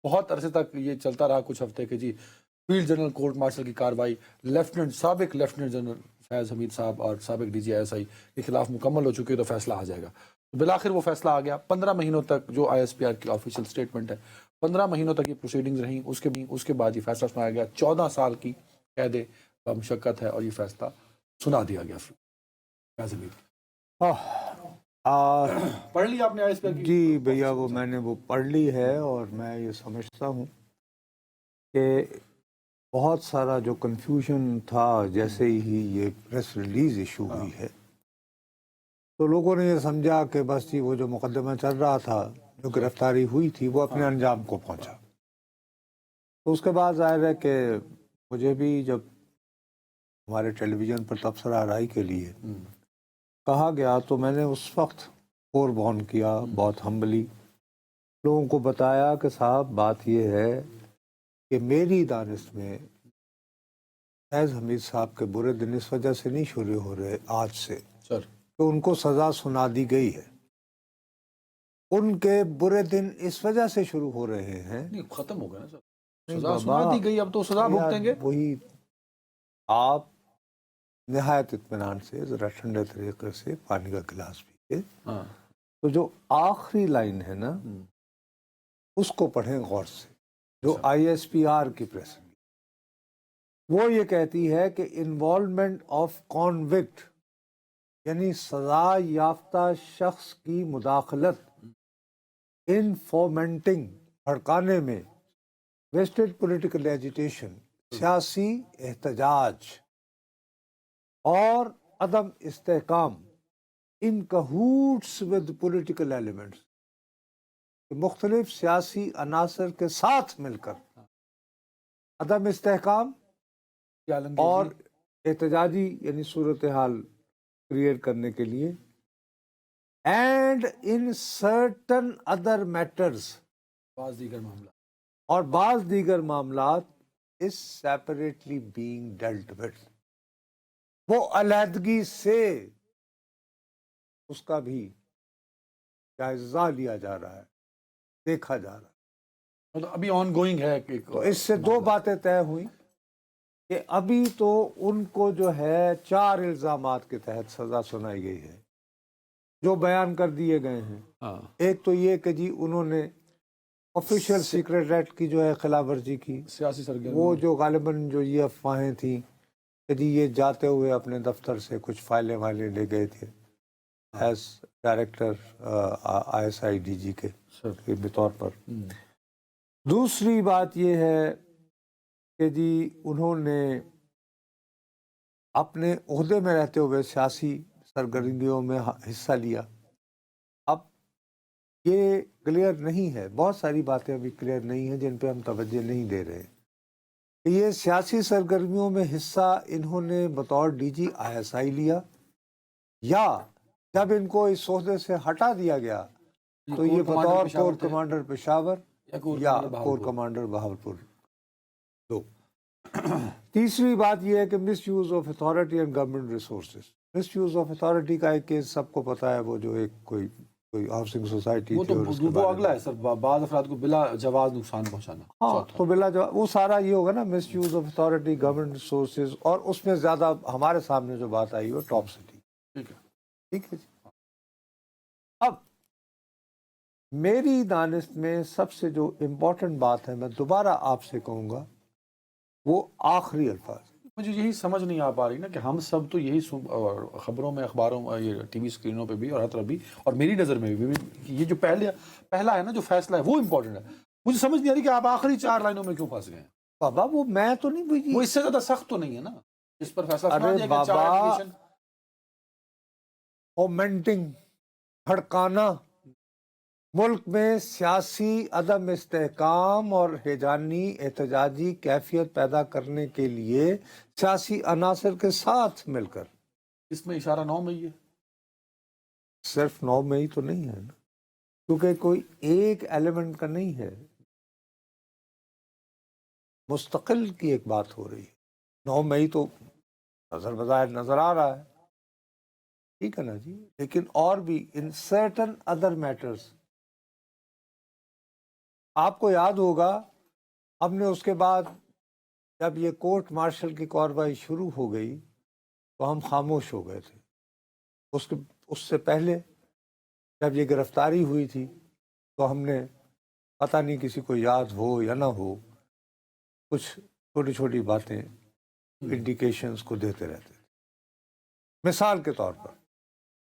بہت عرصے تک یہ چلتا رہا کچھ ہفتے کہ جی فیلڈ جنرل کورٹ مارشل کی کارروائی سابق لیفٹیننٹ جنرل فیض حمید صاحب اور سابق ڈی جی آئی ایس آئی کے خلاف مکمل ہو چکی ہے، تو فیصلہ آ جائے گا. بالآخر وہ فیصلہ آ گیا. 15 مہینوں تک جو آئی ایس پی آر کی آفیشیل سٹیٹمنٹ ہے، 15 مہینوں تک یہ پروسیڈنگز رہیں. اس کے بعد یہ فیصلہ سنایا گیا. 14 سال کی قید مشقت ہے اور یہ فیصلہ سنا دیا گیا فیض حمید. پڑھ لی آپ نے آئی ایس پی آر کی؟ جی بھیا، وہ میں نے وہ پڑھ لی ہے، اور میں یہ سمجھتا ہوں کہ بہت سارا جو کنفیوژن تھا جیسے ہی یہ پریس ریلیز ایشو ہوئی ہے، تو لوگوں نے یہ سمجھا کہ بس جی وہ جو مقدمہ چل رہا تھا، جو گرفتاری ہوئی تھی، وہ اپنے انجام کو پہنچا. تو اس کے بعد ظاہر ہے کہ مجھے بھی جب ہمارے ٹیلی ویژن پر تبصرہ آرائی کے لیے کہا گیا تو میں نے اس وقت فور بون کیا، بہت ہمبلی لوگوں کو بتایا کہ صاحب بات یہ ہے کہ میری دانش میں فیض حمید صاحب کے برے دن اس وجہ سے نہیں شروع ہو رہے آج سے سر کہ ان کو سزا سنا دی گئی ہے. ان کے برے دن اس وجہ سے شروع ہو رہے ہیں. نہیں، ختم ہو گیا نا سر، نہیں سزا بابا، سنا دی گئی، اب تو سزا بھگتیں گے. وہی آپ نہایت اطمینان سے ذرا ٹھنڈے طریقے سے پانی کا گلاس پیجیے. ہاں تو جو آخری لائن ہے نا، اس کو پڑھیں غور سے، جو آئی ایس پی آر کی پریس ہے. وہ یہ کہتی ہے کہ انوالومنٹ آف کانوکٹ، یعنی سزا یافتہ شخص کی مداخلت ان فومنٹنگ، بھڑکانے میں، ویسٹڈ پولیٹیکل ایجیٹیشن، سیاسی احتجاج اور عدم استحکام، ان کہوٹس ود پولیٹیکل ایلیمنٹس، مختلف سیاسی عناصر کے ساتھ مل کر عدم استحکام اور احتجاجی یعنی صورتحال کریٹ کرنے کے لیے، and in certain other matters, بعض دیگر معاملات، اور بعض دیگر معاملات is separately being dealt with, وہ علیحدگی سے اس کا بھی جائزہ لیا جا رہا ہے، دیکھا جا رہا ہے. مطلب ابھی آن گوئنگ ہے. تو اس سے دو باتیں طے ہوئی کہ ابھی تو ان کو جو ہے 4 الزامات کے تحت سزا سنائی گئی ہے جو بیان کر دیے گئے ہیں. ایک تو یہ کہ جی انہوں نے آفیشیل سیکرٹ ایکٹ کی جو ہے خلاف ورزی کی، سیاسی سرگرمی، وہ جو غالباً جو یہ افواہیں تھیں کہ جی یہ جاتے ہوئے اپنے دفتر سے کچھ فائلیں لے گئے تھے as director I S I D G کے طور پر. دوسری بات یہ ہے کہ جی انہوں نے اپنے عہدے میں رہتے ہوئے سیاسی سرگرمیوں میں حصہ لیا. اب یہ کلیئر نہیں ہے، بہت ساری باتیں ابھی کلیئر نہیں ہیں جن پہ ہم توجہ نہیں دے رہے کہ یہ سیاسی سرگرمیوں میں حصہ انہوں نے بطور ڈی جی آئی ایس آئی لیا، یا جب ان کو اس عہدے سے ہٹا دیا گیا تو یہ بطور کور کمانڈر پشاور یا کور کمانڈر بہاولپور. دو. تیسری بات یہ ہے کہ misuse of authority and government resources. Misuse of authority کا ایک کیس سب کو پتہ ہے، وہ جو ایک کوئی ہاؤسنگ سوسائٹی وہ تھی، اور اس کے تو اگلا ہے سر، بعض افراد کو بلا جواز نقصان پہنچانا. ہاں تو بلا جواب وہ سارا یہ ہوگا نا، misuse of authority, government resources, اور اس میں زیادہ ہمارے سامنے جو بات آئی وہ ٹاپ سٹی. ٹھیک ہے، ٹھیک ہے جی. اب میری دانست میں سب سے جو امپورٹنٹ بات ہے، میں دوبارہ آپ سے کہوں گا، وہ آخری الفاظ. مجھے یہی سمجھ نہیں آ پا رہی نا کہ ہم سب تو یہی خبروں میں، اخباروں میں، یہ ٹی وی اسکرینوں پہ بھی اور ہر طرف بھی، اور میری نظر میں بھی یہ جو پہلا ہے نا جو فیصلہ ہے وہ امپورٹنٹ ہے. مجھے سمجھ نہیں آ رہی کہ آپ آخری 4 لائنوں میں کیوں پھنس گئے ہیں. بابا وہ میں تو نہیں بجی، وہ اس سے زیادہ سخت تو نہیں ہے نا اس پر فیصلہ سنا ارے دیا کہ 4 بابا، ایپلیکیشن. فومنٹنگ، بھڑکانا، ملک میں سیاسی عدم استحکام اور ہیجانی احتجاجی کیفیت پیدا کرنے کے لیے سیاسی عناصر کے ساتھ مل کر. اس میں اشارہ 9 میں ہی ہے. صرف 9 میں ہی تو نہیں ہے نا، کیونکہ کوئی ایک ایلیمنٹ کا نہیں ہے، مستقل کی ایک بات ہو رہی ہے. 9 مئی تو نظر بظاہر نظر آ رہا ہے، ٹھیک ہے نا جی، لیکن اور بھی ان سرٹن ادر میٹرز آپ کو یاد ہوگا ہم نے اس کے بعد جب یہ کورٹ مارشل کی کارروائی شروع ہو گئی تو ہم خاموش ہو گئے تھے. اس سے پہلے جب یہ گرفتاری ہوئی تھی تو ہم نے پتہ نہیں کسی کو یاد ہو یا نہ ہو کچھ چھوٹی چھوٹی باتیں انڈیکیشنز کو دیتے رہتے تھے. مثال کے طور پر